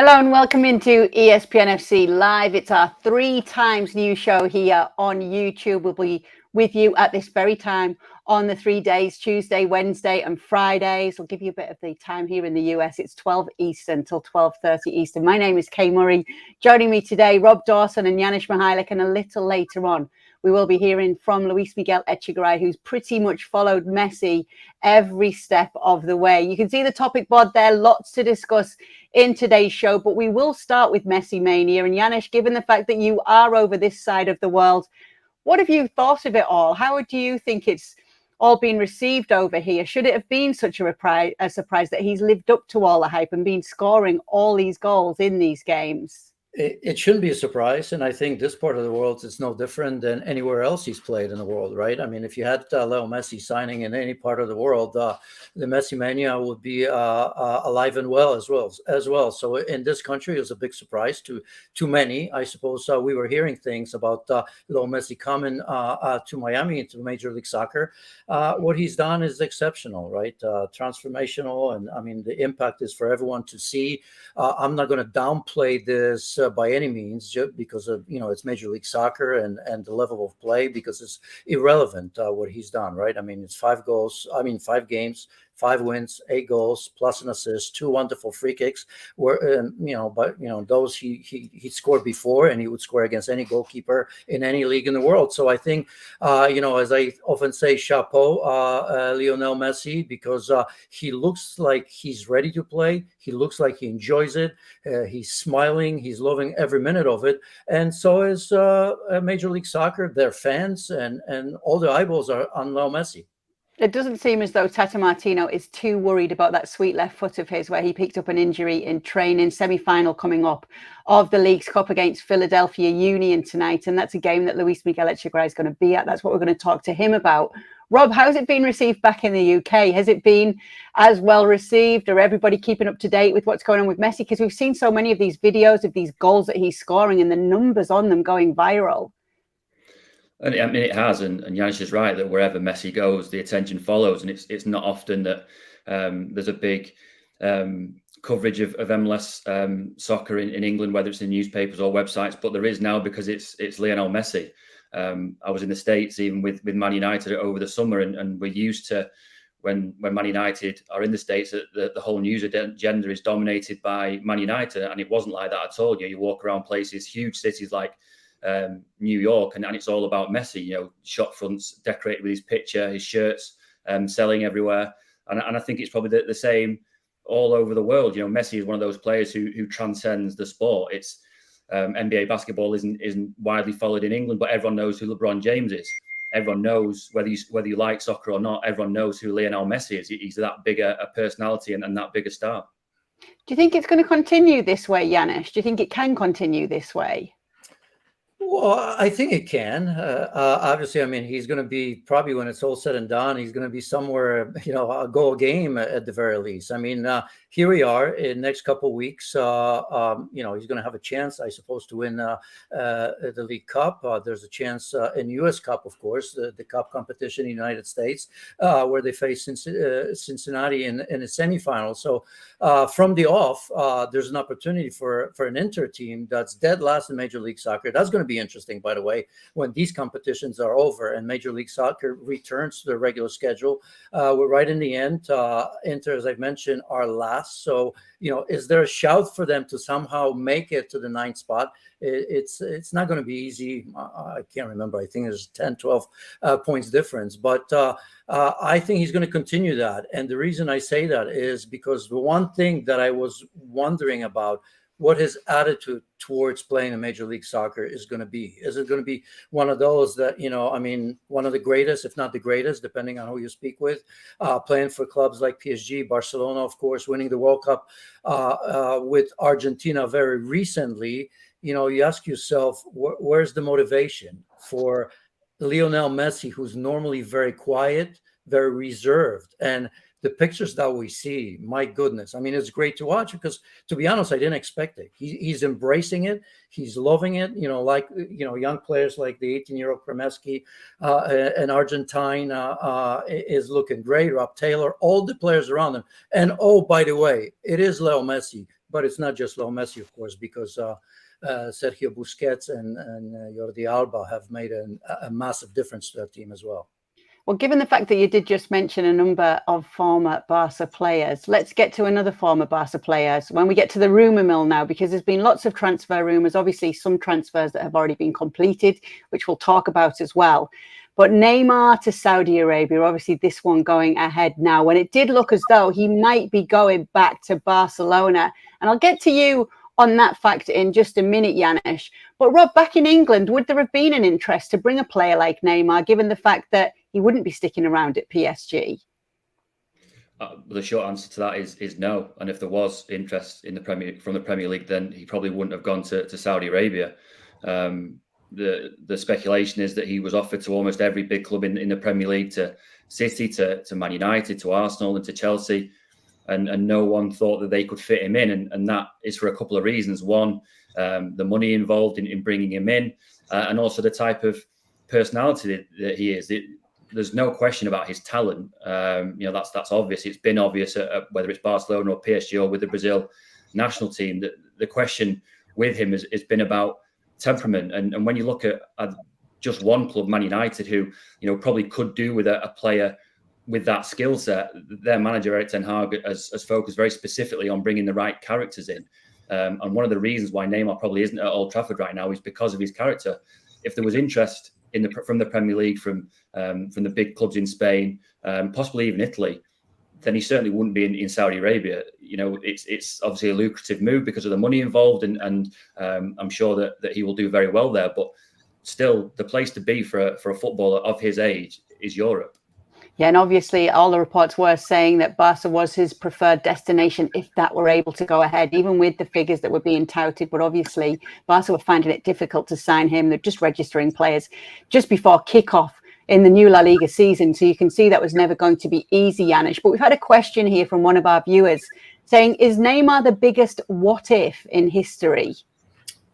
Hello and welcome into ESPN FC Live. It's our 3 times new show here on YouTube. We'll be with you at this very time on the 3 days, Tuesday, Wednesday and Fridays. We'll give you a bit of the time here in the US. It's 12 Eastern till 12:30 Eastern. My name is Kay Murray. Joining me today, Rob Dawson and Michallik, and a little later on, we will be hearing from Miguel Echegaray, who's pretty much followed Messi every step of the way. You can see the topic board there, lots to discuss in today's show, but we will start with Messi Mania. And Janusz, given the fact that you are over this side of the world, what have you thought of it all? How do you think it's all been received over here? Should it have been such a surprise that he's lived up to all the hype and been scoring all these goals in these games? It shouldn't be a surprise, and I think this part of the world is no different than anywhere else he's played in the world, right? I mean, if you had Leo Messi signing in any part of the world, the Messi Mania would be alive and well as well. So in this country, it was a big surprise to many. I suppose we were hearing things about Leo Messi coming to Miami, into Major League Soccer. What he's done is exceptional, right? Transformational, and I mean, the impact is for everyone to see. I'm not going to downplay this by any means, just because of, it's Major League Soccer and the level of play, because it's irrelevant what he's done, right? I mean, it's 5 games, 5 wins, 8 goals, plus an assist, 2 wonderful free kicks. Those he scored before, and he would score against any goalkeeper in any league in the world. So I think, as I often say, chapeau, Lionel Messi, because he looks like he's ready to play. He looks like he enjoys it. He's smiling. He's loving every minute of it. And so is Major League Soccer, their fans, and all the eyeballs are on Leo Messi. It doesn't seem as though Tata Martino is too worried about that sweet left foot of his, where he picked up an injury in training. Semi-final coming up of the League's Cup against Philadelphia Union tonight. And that's a game that Miguel Echegaray is going to be at. That's what we're going to talk to him about. Rob, how's it been received back in the UK? Has it been as well received? Are everybody keeping up to date with what's going on with Messi? Because we've seen so many of these videos of these goals that he's scoring and the numbers on them going viral. And I mean, it has, and Janusz is right that wherever Messi goes, the attention follows, and it's not often that there's a big coverage of MLS soccer in England, whether it's in newspapers or websites. But there is now, because it's Lionel Messi. I was in the States even with Man United over the summer, and we're used to when Man United are in the States, the whole news agenda is dominated by Man United, and it wasn't like that at all. You walk around places, huge cities like New York, and it's all about Messi, shop fronts decorated with his picture, his shirts, selling everywhere. And I think it's probably the same all over the world. Messi is one of those players who transcends the sport. It's NBA basketball isn't widely followed in England, but everyone knows who LeBron James is. Everyone knows, whether you like soccer or not, everyone knows who Lionel Messi is. He's that bigger a personality and that bigger star. Do you think it's going to continue this way, Janusz? Do you think it can continue this way? Well, I think it can. Obviously, I mean, he's going to be, probably when it's all said and done, he's going to be somewhere, a goal game at the very least. I mean, here we are in the next couple of weeks. He's going to have a chance, I suppose, to win the League Cup. There's a chance in U.S. Cup, of course, the Cup competition in the United States, where they face Cincinnati in the semifinals. So from the off, there's an opportunity for an Inter team that's dead last in Major League Soccer. That's going to be interesting, by the way, when these competitions are over and Major League Soccer returns to their regular schedule. We're right in the end. Inter, as I've mentioned, are last. So, is there a shout for them to somehow make it to the 9th spot? It's not going to be easy. I can't remember. I think there's 10, 12 points difference. But I think he's going to continue that. And the reason I say that is because the one thing that I was wondering about, what his attitude towards playing in Major League Soccer is going to be. Is it going to be one of those that, one of the greatest, if not the greatest, depending on who you speak with, playing for clubs like PSG, Barcelona, of course, winning the World Cup with Argentina very recently. You ask yourself, where's the motivation for Lionel Messi, who's normally very quiet, very reserved, and the pictures that we see, my goodness. I mean, it's great to watch because, to be honest, I didn't expect it. He's embracing it. He's loving it. Young players like the 18-year-old Kremeski, an Argentine, is looking great. Rob Taylor, all the players around him. And, oh, by the way, it is Leo Messi but it's not just Leo Messi, of course, because Sergio Busquets and Jordi Alba have made a massive difference to that team as well. Well, given the fact that you did just mention a number of former Barca players, let's get to another former Barca players when we get to the rumour mill now, because there's been lots of transfer rumours, obviously some transfers that have already been completed, which we'll talk about as well. But Neymar to Saudi Arabia, obviously this one going ahead now, when it did look as though he might be going back to Barcelona. And I'll get to you on that fact in just a minute, Janusz. But Rob, back in England, would there have been an interest to bring a player like Neymar, given the fact that he wouldn't be sticking around at PSG? The short answer to that is no. And if there was interest in from the Premier League, then he probably wouldn't have gone to Saudi Arabia. The speculation is that he was offered to almost every big club in the Premier League, to City, to Man United, to Arsenal, and to Chelsea. And no one thought that they could fit him in. And that is for a couple of reasons. One, the money involved in bringing him in, and also the type of personality that he is. There's no question about his talent. That's obvious. It's been obvious whether it's Barcelona or PSG or with the Brazil national team. The question with him has been about temperament. And when you look at just one club, Man United, who probably could do with a player with that skill set, their manager Erik ten Hag has focused very specifically on bringing the right characters in. And one of the reasons why Neymar probably isn't at Old Trafford right now is because of his character. If there was interest from the Premier League, from the big clubs in Spain, possibly even Italy, then he certainly wouldn't be in Saudi Arabia. It's obviously a lucrative move because of the money involved, and I'm sure that he will do very well there. But still, the place to be for a footballer of his age is Europe. Yeah, and obviously all the reports were saying that Barca was his preferred destination if that were able to go ahead, even with the figures that were being touted. But obviously Barca were finding it difficult to sign him. They're just registering players just before kickoff in the new La Liga season. So you can see that was never going to be easy, Janusz. But we've had a question here from one of our viewers saying, is Neymar the biggest what if in history?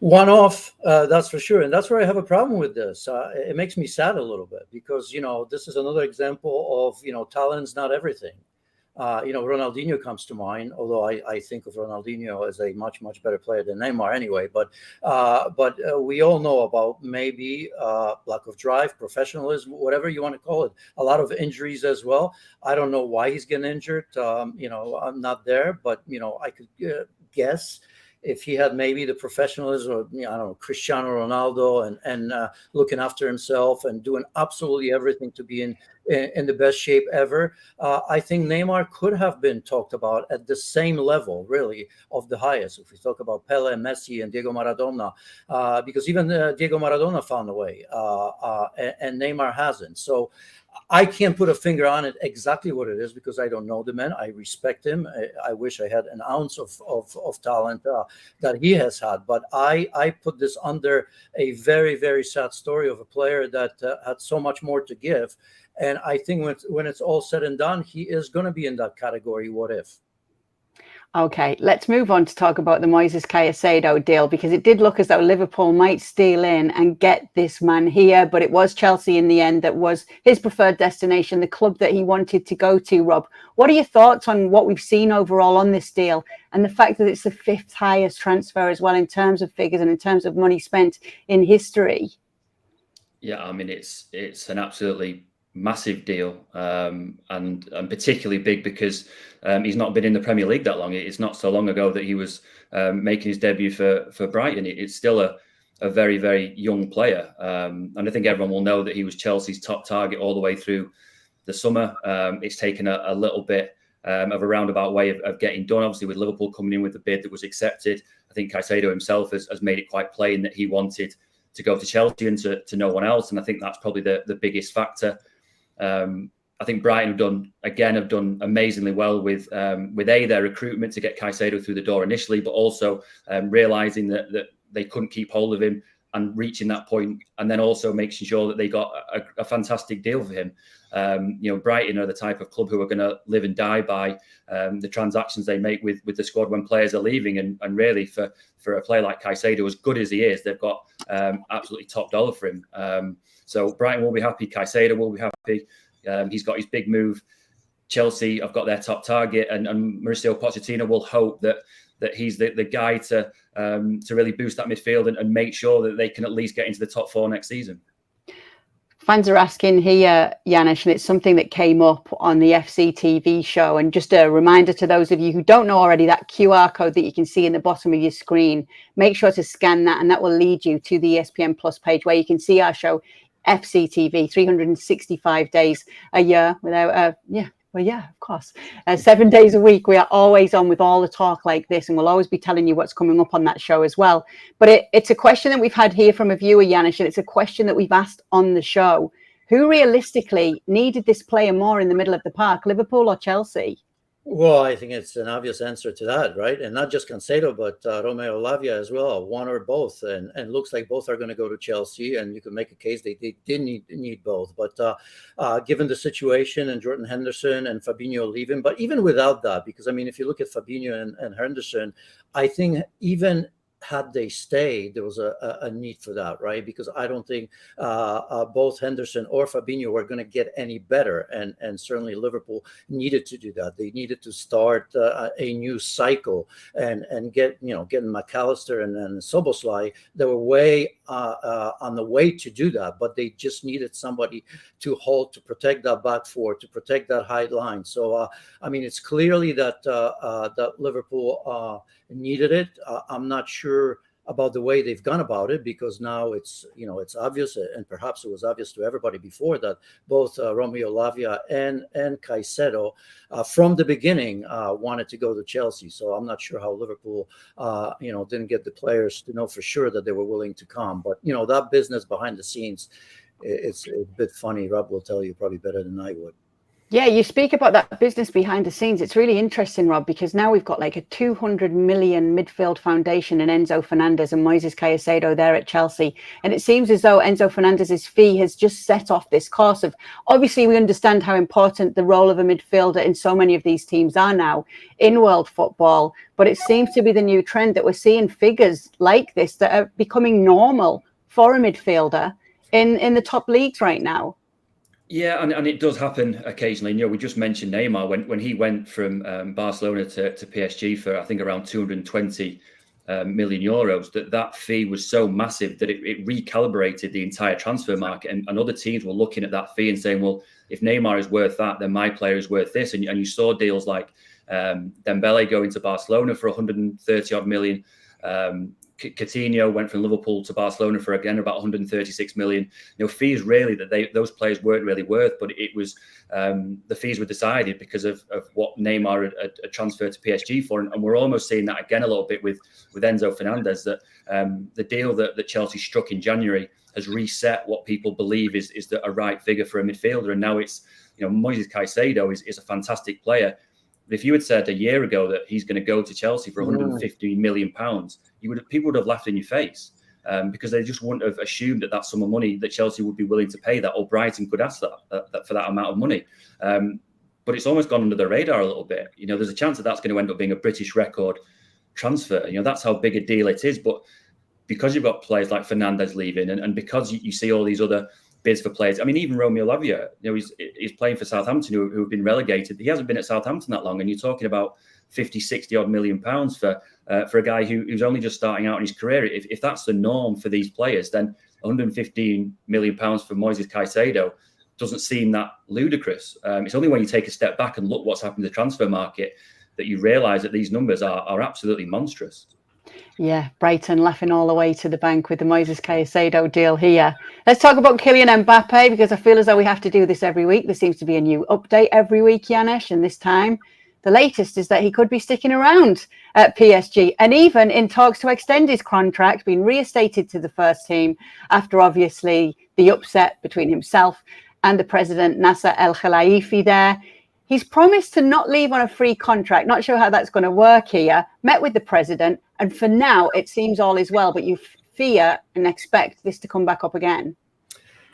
One off, that's for sure. And that's where I have a problem with this. It makes me sad a little bit because, this is another example of, talent's not everything. Ronaldinho comes to mind, although I think of Ronaldinho as a much, much better player than Neymar anyway. But we all know about maybe lack of drive, professionalism, whatever you want to call it. A lot of injuries as well. I don't know why he's getting injured. I'm not there, but, I could guess. If he had maybe the professionalism of, I don't know, Cristiano Ronaldo and looking after himself and doing absolutely everything to be in the best shape ever, I think Neymar could have been talked about at the same level, really, of the highest. If we talk about Pele, Messi, and Diego Maradona, because even Diego Maradona found a way, and Neymar hasn't. So I can't put a finger on it exactly what it is because I don't know the man. I respect him. I wish I had an ounce of talent that he has had. But I put this under a very, very sad story of a player that had so much more to give. And I think when it's all said and done, he is going to be in that category, what if. Okay, let's move on to talk about the Moises Caicedo deal, because it did look as though Liverpool might steal in and get this man here, but it was Chelsea in the end that was his preferred destination, the club that he wanted to go to. Rob, what are your thoughts on what we've seen overall on this deal and the fact that it's the 5th highest transfer as well in terms of figures and in terms of money spent in history? Yeah, I mean, it's an absolutely massive deal, and particularly big because he's not been in the Premier League that long. It's not so long ago that he was making his debut for Brighton. It's still a very, very young player, and I think everyone will know that he was Chelsea's top target all the way through the summer. It's taken a little bit of a roundabout way of getting done, obviously with Liverpool coming in with a bid that was accepted. I think Caicedo himself has made it quite plain that he wanted to go to Chelsea and to no one else, and I think that's probably the biggest factor. I think Brighton have done amazingly well with their recruitment to get Caicedo through the door initially, but also realizing that they couldn't keep hold of him and reaching that point, and then also making sure that they got a fantastic deal for him. Brighton are the type of club who are going to live and die by the transactions they make with the squad when players are leaving, and really for a player like Caicedo, as good as he is, they've got absolutely top dollar for him. So Brighton will be happy. Caicedo will be happy. He's got his big move. Chelsea have got their top target, and Mauricio Pochettino will hope that that he's the guy to really boost that midfield and make sure that they can at least get into the top 4 next season. Fans are asking here, Janusz, and it's something that came up on the FC TV show. And just a reminder to those of you who don't know already, that QR code that you can see in the bottom of your screen, make sure to scan that, and that will lead you to the ESPN Plus page where you can see our show, FC TV, 365 days a year without, well, yeah, of course. 7 days a week, we are always on with all the talk like this, and we'll always be telling you what's coming up on that show as well. But it's a question that we've had here from a viewer, Janusz, and it's a question that we've asked on the show. Who realistically needed this player more in the middle of the park, Liverpool or Chelsea? Well, I think it's an obvious answer to that, right? And not just Caicedo, but Romeo Lavia as well, one or both. And looks like both are going to go to Chelsea, and you can make a case they did need both. But given the situation and Jordan Henderson and Fabinho leaving, but even without that, because, I mean, if you look at Fabinho and Henderson, I think even had they stayed, there was a need for that, right? Because I don't think both Henderson or Fabinho were going to get any better, and certainly Liverpool needed to do that. They needed to start a new cycle and getting McAllister and Szoboszlai. They were way on the way to do that, but they just needed somebody to hold, to protect that back four, to protect that high line. So I mean, it's clearly that that Liverpool needed it. I'm not sure about the way they've gone about it, because now it's obvious, and perhaps it was obvious to everybody before, that both Romeo Lavia and Caicedo from the beginning wanted to go to Chelsea. So I'm not sure how Liverpool didn't get the players to know for sure that they were willing to come. But that business behind the scenes, it's a bit funny. Rob will tell you probably better than I would. Yeah, you speak about that business behind the scenes. It's really interesting, Rob, because now we've got like a 200 million midfield foundation in Enzo Fernandez and Moises Caicedo there at Chelsea. And it seems as though Enzo Fernandez's fee has just set off this course of, obviously we understand how important the role of a midfielder in so many of these teams are now in world football. But it seems to be the new trend that we're seeing figures like this that are becoming normal for a midfielder in the top leagues right now. Yeah, and it does happen occasionally. We just mentioned Neymar when he went from Barcelona to PSG for, I think, around 220 million euros. That fee was so massive that it recalibrated the entire transfer market, and other teams were looking at that fee and saying, well, if Neymar is worth that, then my player is worth this. And you saw deals like Dembele going to Barcelona for 130 odd million. Coutinho went from Liverpool to Barcelona for, again, about 136 million. Fees really that those players weren't really worth, but it was the fees were decided because of what Neymar had transferred to PSG for, and we're almost seeing that again a little bit with Enzo Fernandez. That the deal that Chelsea struck in January has reset what people believe is a right figure for a midfielder, and now it's Moises Caicedo is a fantastic player. But if you had said a year ago that he's going to go to Chelsea for 150 million pounds, people would have laughed in your face because they just wouldn't have assumed that sum of money that Chelsea would be willing to pay that, or Brighton could ask that for that amount of money. But it's almost gone under the radar a little bit. There's a chance that that's going to end up being a British record transfer. That's how big a deal it is. But because you've got players like Fernandez leaving, and because you see all these other bids for players. I mean, even Romeo Lavia, he's playing for Southampton, who have been relegated. He hasn't been at Southampton that long, and you're talking about 50, 60 odd million pounds for a guy who's only just starting out in his career. If that's the norm for these players, then 115 million pounds for Moises Caicedo doesn't seem that ludicrous. It's only when you take a step back and look what's happened to the transfer market that you realise that these numbers are absolutely monstrous. Yeah, Brighton laughing all the way to the bank with the Moises Caicedo deal here. Let's talk about Kylian Mbappe, because I feel as though we have to do this every week. There seems to be a new update every week, Janusz, and this time the latest is that he could be sticking around at PSG, and even in talks to extend his contract, being reinstated to the first team after obviously the upset between himself and the president, Nasser El Khelaifi there. He's promised to not leave on a free contract. Not sure how that's going to work here. Met with the president, and for now, it seems all is well, but you fear and expect this to come back up again.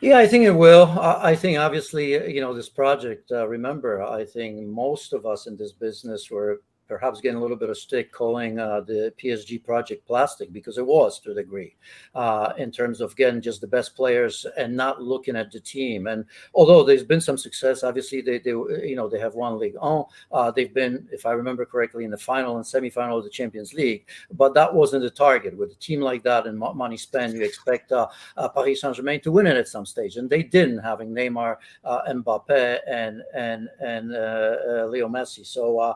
Yeah, I think it will. I think, obviously, this project, remember, I think most of us in this business were perhaps getting a little bit of stick calling the PSG project plastic, because it was to a degree, in terms of getting just the best players and not looking at the team. And although there's been some success, obviously they have won Ligue 1. They've been, if I remember correctly, in the final and semifinal of the Champions League, but that wasn't the target. With a team like that and money spent, you expect Paris Saint-Germain to win it at some stage, and they didn't, having Neymar, Mbappe, and Leo Messi. So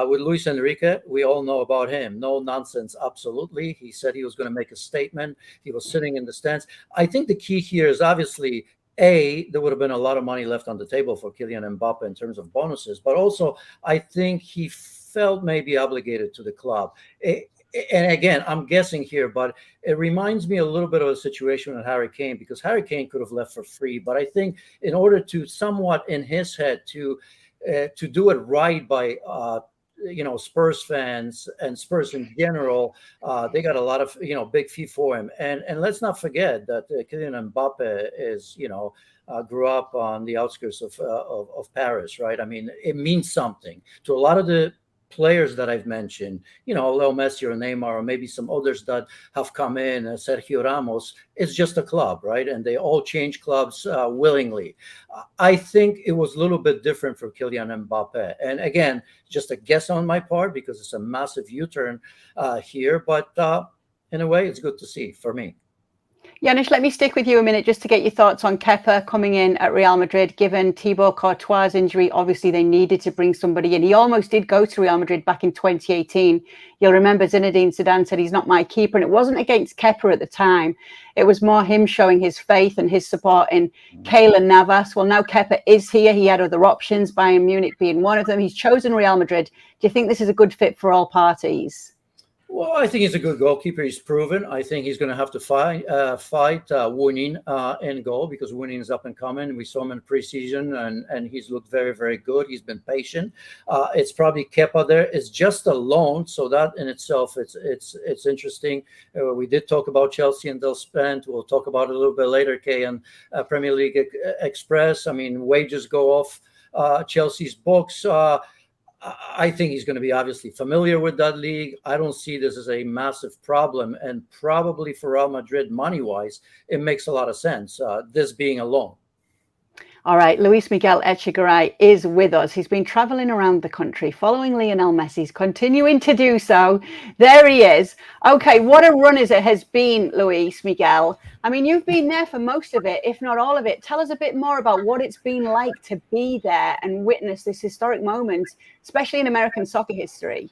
with Luis Enrique, we all know about him. No nonsense, absolutely. He said he was going to make a statement. He was sitting in the stands. I think the key here is obviously, there would have been a lot of money left on the table for Kylian Mbappe in terms of bonuses, but also I think he felt maybe obligated to the club. And again, I'm guessing here, but it reminds me a little bit of a situation with Harry Kane, because Harry Kane could have left for free. But I think in order to somewhat in his head to do it right by Spurs fans and Spurs in general, they got a lot of big fee for him. And let's not forget that Kylian Mbappe is grew up on the outskirts of Paris, right? I mean, it means something to a lot of the players that I've mentioned, Leo Messi or Neymar, or maybe some others that have come in, Sergio Ramos. It's just a club, right? And they all change clubs willingly. I think it was a little bit different for Kylian Mbappe. And again, just a guess on my part, because it's a massive U-turn here. But in a way, it's good to see for me. Janusz, let me stick with you a minute just to get your thoughts on Kepa coming in at Real Madrid. Given Thibaut Courtois' injury, obviously they needed to bring somebody in. He almost did go to Real Madrid back in 2018. You'll remember Zinedine Zidane said he's not my keeper, and it wasn't against Kepa at the time. It was more him showing his faith and his support in Keylor Navas. Well, now Kepa is here. He had other options, Bayern Munich being one of them. He's chosen Real Madrid. Do you think this is a good fit for all parties? Well, I think he's a good goalkeeper. He's proven. I think he's going to have to fight winning in goal, because winning is up and coming. We saw him in preseason, and he's looked very, very good. He's been patient. It's probably Kepa there. It's just a loan, so that in itself, it's interesting. We did talk about Chelsea and they'll spend. We'll talk about it a little bit later, Kay, and Premier League Express. I mean, wages go off Chelsea's books. I think he's going to be obviously familiar with that league. I don't see this as a massive problem. And probably for Real Madrid, money-wise, it makes a lot of sense, this being a loan. All right, Luis Miguel Echegaray is with us. He's been traveling around the country following Lionel Messi's continuing to do so. There he is. Okay, what a run as it has been, Luis Miguel. I mean, you've been there for most of it, if not all of it. Tell us a bit more about what it's been like to be there and witness this historic moment, especially in American soccer history.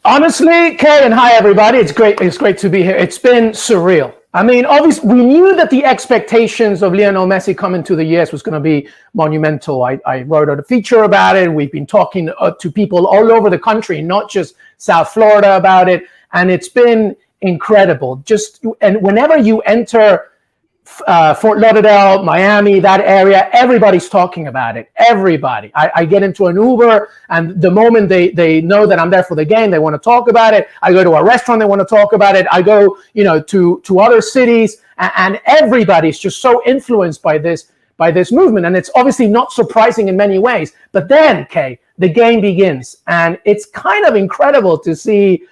Honestly, Kay, and hi everybody. It's great to be here. It's been surreal. I mean, obviously, we knew that the expectations of Lionel Messi coming to the US was going to be monumental. I wrote a feature about it. We've been talking to people all over the country, not just South Florida, about it, and it's been incredible. And whenever you enter Fort Lauderdale, Miami, that area, everybody's talking about it. Everybody. I get into an Uber, and the moment they know that I'm there for the game, they want to talk about it. I go to a restaurant, they want to talk about it. I go, to other cities, and everybody's just so influenced by this movement. And it's obviously not surprising in many ways. But then, Kay, the game begins, and it's kind of incredible to see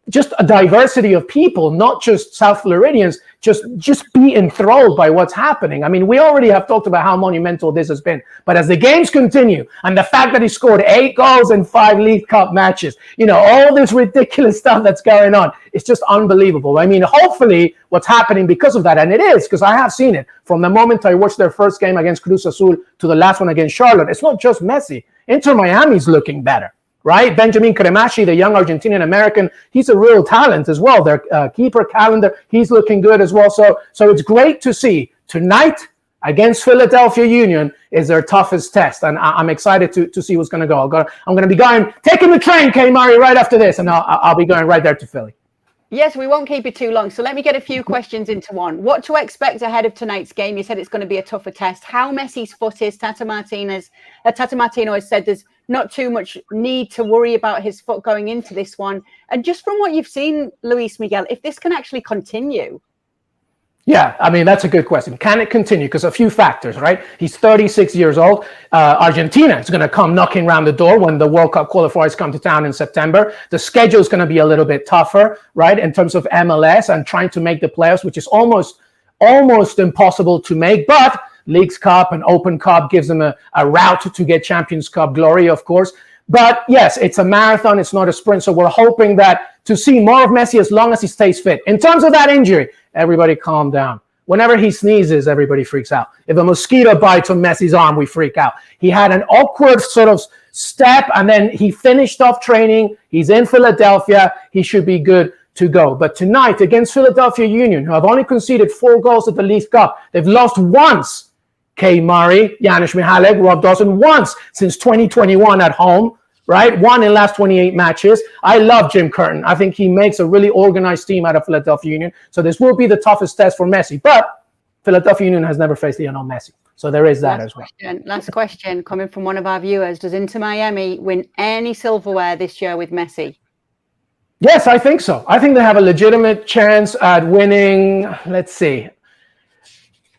just a diversity of people, not just South Floridians, just be enthralled by what's happening. I mean, we already have talked about how monumental this has been, but as the games continue, and the fact that he scored 8 goals in 5 League Cup matches, all this ridiculous stuff that's going on, it's just unbelievable. I mean, hopefully what's happening because of that, and it is, because I have seen it, from the moment I watched their first game against Cruz Azul to the last one against Charlotte, it's not just Messi. Inter Miami's looking better. Right? Benjamin Cremachi, the young Argentinian-American, he's a real talent as well. Their keeper Calendar, he's looking good as well. So it's great to see. Tonight, against Philadelphia Union, is their toughest test. And I'm excited to see what's going to go. I'm going to be taking the train, Kay Murray, right after this. And I'll be going right there to Philly. Yes, we won't keep it too long. So let me get a few questions into one. What to expect ahead of tonight's game? You said it's going to be a tougher test. How Messi's foot is? Tata Martino has said there's not too much need to worry about his foot going into this one. And just from what you've seen, Luis Miguel, if this can actually continue. Yeah, I mean, that's a good question. Can it continue? Because a few factors, right? He's 36 years old. Argentina is going to come knocking around the door when the World Cup qualifiers come to town in September. The schedule is going to be a little bit tougher, right, in terms of MLS and trying to make the playoffs, which is almost impossible to make. But Leagues Cup and Open Cup gives them a route to get Champions Cup glory, of course. But yes, it's a marathon. It's not a sprint. So we're hoping that to see more of Messi as long as he stays fit. In terms of that injury, everybody calm down. Whenever he sneezes, everybody freaks out. If a mosquito bites on Messi's arm, we freak out. He had an awkward sort of step, and then he finished off training. He's in Philadelphia. He should be good to go. But tonight, against Philadelphia Union, who have only conceded 4 goals at the League Cup, they've lost once. Kay Murray, Janusz, Michallik, Rob Dawson, once since 2021 at home. Right? Won in last 28 matches. I love Jim Curtin. I think he makes a really organized team out of Philadelphia Union. So this will be the toughest test for Messi. But Philadelphia Union has never faced Lionel Messi. So there is that as well. Last question coming from one of our viewers. Does Inter Miami win any silverware this year with Messi? Yes, I think so. I think they have a legitimate chance at winning. Let's see.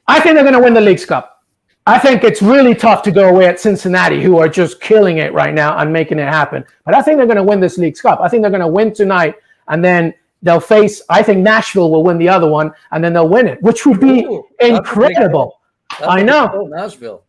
I think they're going to win the Leagues Cup. I think it's really tough to go away at Cincinnati, who are just killing it right now and making it happen. But I think they're going to win this Leagues Cup. I think they're going to win tonight, and then they'll face, I think Nashville will win the other one, and then they'll win it, which would be incredible. I know. Nashville.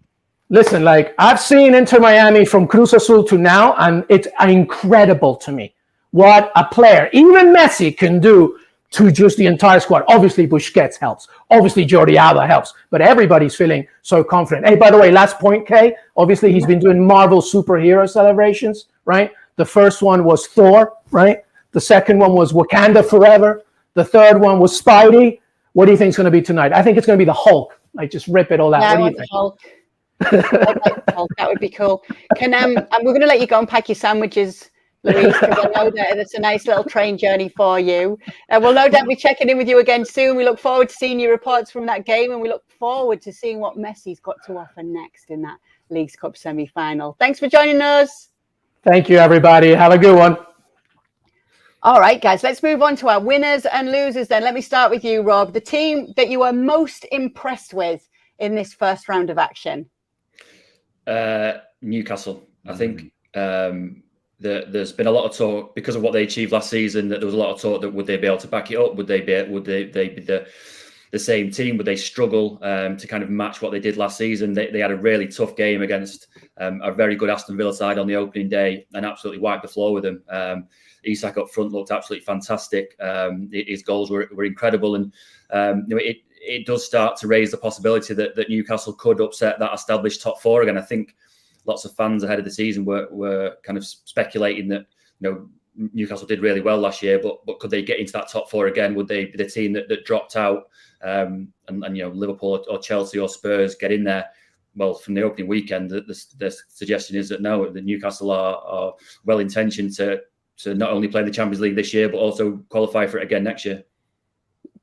Listen, like, I've seen Inter Miami from Cruz Azul to now, and it's incredible to me what a player, even Messi, can do to just the entire squad. Obviously, Busquets helps. Obviously, Jordi Alba helps. But everybody's feeling so confident. Hey, by the way, last point, Kay. Obviously, he's been doing Marvel superhero celebrations, right? The first one was Thor, right? The second one was Wakanda Forever. The third one was Spidey. What do you think is going to be tonight? I think it's going to be the Hulk. Like, just rip it all out. Yeah, what do you think? Hulk. That would be cool. Can and we're going to let you go and pack your sandwiches, Louise, because I know that it's a nice little train journey for you. We'll no doubt be checking in with you again soon. We look forward to seeing your reports from that game, and we look forward to seeing what Messi's got to offer next in that Leagues Cup semi-final. Thanks for joining us. Thank you, everybody. Have a good one. All right, guys, let's move on to our winners and losers then. Let me start with you, Rob. The team that you were most impressed with in this first round of action? Newcastle. I think there's been a lot of talk because of what they achieved last season, that there was a lot of talk that would they be able to back it up? Would they be the same team? Would they struggle to kind of match what they did last season? They had a really tough game against a very good Aston Villa side on the opening day and absolutely wiped the floor with them. Isak up front looked absolutely fantastic. His goals were incredible, and it does start to raise the possibility that Newcastle could upset that established top four again. I think lots of fans ahead of the season were kind of speculating that Newcastle did really well last year, but could they get into that top four again? Would they be the team that dropped out, and Liverpool or Chelsea or Spurs get in there? Well, from the opening weekend, the suggestion is that no, the Newcastle are well intentioned to not only play the Champions League this year, but also qualify for it again next year.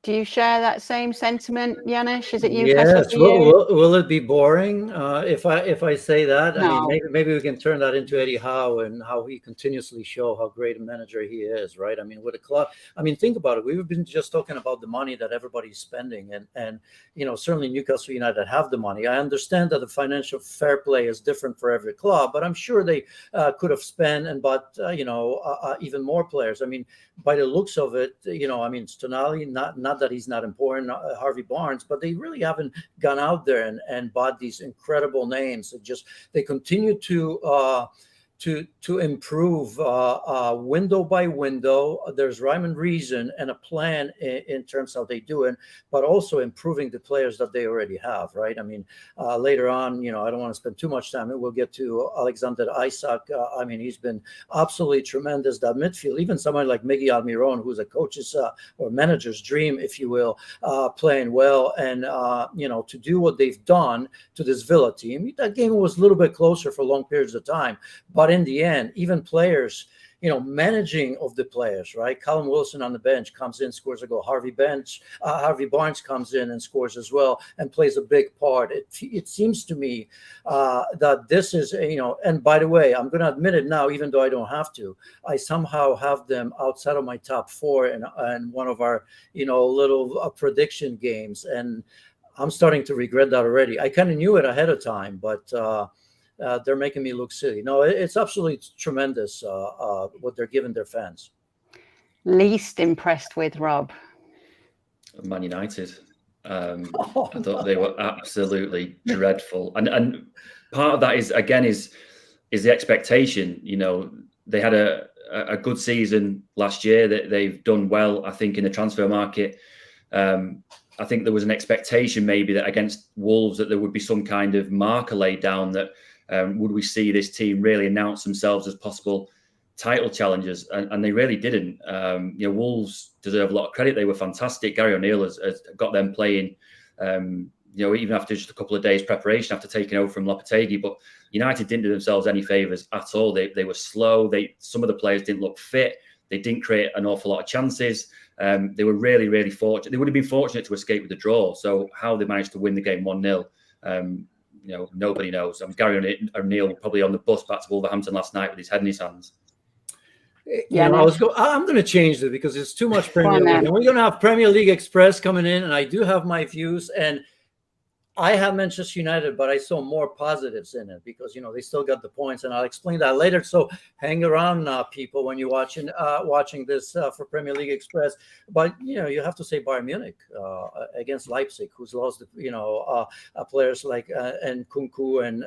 Do you share that same sentiment, Janusz? Is it Newcastle? Yes. Will it be boring if I say that? No. I mean, maybe we can turn that into Eddie Howe and how he continuously show how great a manager he is, right? I mean, with a club. I mean, think about it. We've been just talking about the money that everybody's spending, and certainly Newcastle United have the money. I understand that the financial fair play is different for every club, but I'm sure they could have spent and bought even more players. I mean, by the looks of it, I mean, Tonali, not that he's not important, Harvey Barnes, but they really haven't gone out there and bought these incredible names. They continue to improve window by window. There's rhyme and reason and a plan in terms of how they do it, but also improving the players that they already have, right? I mean, later on, I don't want to spend too much time. We'll get to Alexander Isak. I mean, he's been absolutely tremendous. That midfield, even someone like Miguel Almiron, who's a coach's or manager's dream, if you will, playing well. And, to do what they've done to this Villa team, that game was a little bit closer for long periods of time, but But in the end, even players, managing of the players, right? Callum Wilson on the bench comes in, scores a goal. Harvey Barnes comes in and scores as well and plays a big part. It seems to me that this is, and by the way, I'm going to admit it now, even though I don't have to, I somehow have them outside of my top 4 in one of our, little prediction games. And I'm starting to regret that already. I kind of knew it ahead of time, but they're making me look silly. No, it's absolutely tremendous what they're giving their fans. Least impressed with, Rob? Man United. I thought they were absolutely dreadful, and part of that is the expectation. They had a good season last year. That they've done well, I think, in the transfer market. I think there was an expectation maybe that against Wolves that there would be some kind of marker laid down that. Would we see this team really announce themselves as possible title challengers? And they really didn't. Wolves deserve a lot of credit. They were fantastic. Gary O'Neill has got them playing, even after just a couple of days preparation, after taking over from Lopetegui. But United didn't do themselves any favours at all. They were slow. Some of the players didn't look fit. They didn't create an awful lot of chances. They were really, really fortunate. They would have been fortunate to escape with a draw. So how they managed to win the game 1-0, nobody knows. Gary O'Neill probably on the bus back to Wolverhampton last night with his head in his hands. I'm going to change it because it's too much Premier League. And we're going to have Premier League Express coming in, and I do have my views. And I have Manchester United, but I saw more positives in it because, they still got the points, and I'll explain that later. So hang around, people, when you're watching this for Premier League Express. But, you have to say Bayern Munich against Leipzig, who's lost, players like and Kunku and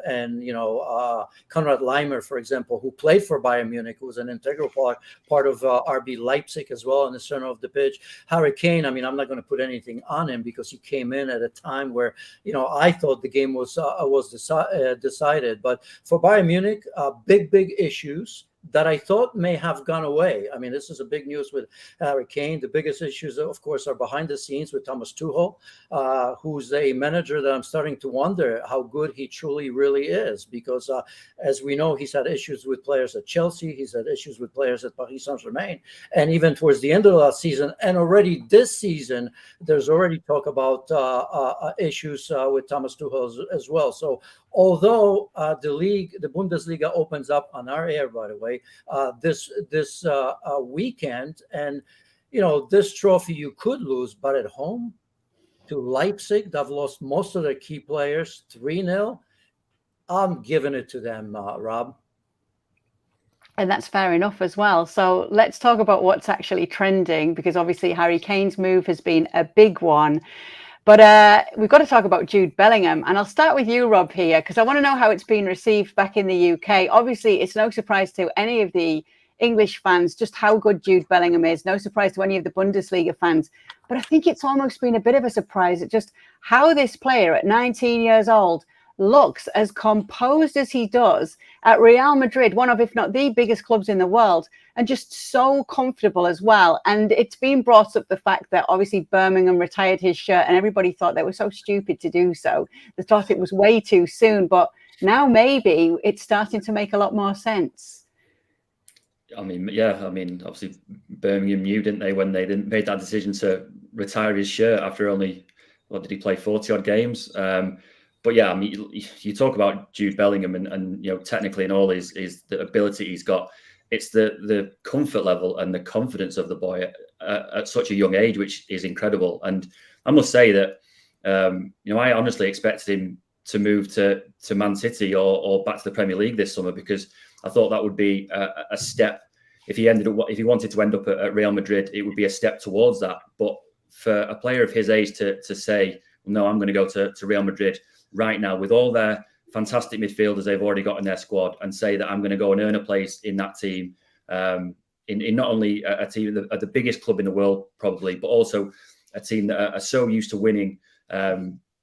Konrad Leimer, for example, who played for Bayern Munich, who was an integral part of RB Leipzig as well in the center of the pitch. Harry Kane, I'm not going to put anything on him because he came in at a time where, I thought the game was decided. But for Bayern Munich, big issues that I thought may have gone away. This is a big news with Harry Kane. The biggest issues, of course, are behind the scenes with Thomas Tuchel, who's a manager that I'm starting to wonder how good he truly really is. Because as we know, he's had issues with players at Chelsea. He's had issues with players at Paris Saint-Germain. And even towards the end of the last season, and already this season, there's already talk about issues with Thomas Tuchel as well. So although the Bundesliga opens up on our air, by the way, this weekend, and this trophy you could lose, but at home to Leipzig, they've lost most of their key players, 3-0. I'm giving it to them, Rob. And that's fair enough as well. So let's talk about what's actually trending, because obviously Harry Kane's move has been a big one. But we've got to talk about Jude Bellingham. And I'll start with you, Rob, here, because I want to know how it's been received back in the UK. Obviously, it's no surprise to any of the English fans just how good Jude Bellingham is. No surprise to any of the Bundesliga fans. But I think it's almost been a bit of a surprise at just how this player at 19 years old looks as composed as he does at Real Madrid, one of, if not the biggest clubs in the world, and just so comfortable as well. And it's been brought up the fact that obviously Birmingham retired his shirt and everybody thought they were so stupid to do so. They thought it was way too soon, but now maybe it's starting to make a lot more sense. Obviously Birmingham knew, didn't they, when they made that decision to retire his shirt after only, what did he play, 40 odd games? But yeah, you talk about Jude Bellingham and technically and all is the ability he's got. It's the comfort level and the confidence of the boy at such a young age, which is incredible. And I must say that I honestly expected him to move to Man City or back to the Premier League this summer, because I thought that would be a step. If he wanted to end up at Real Madrid, it would be a step towards that. But for a player of his age to say, no, I'm going to go to Real Madrid right now with all their fantastic midfielders they've already got in their squad, and say that I'm going to go and earn a place in that team, in not only a team at the biggest club in the world probably, but also a team that are so used to winning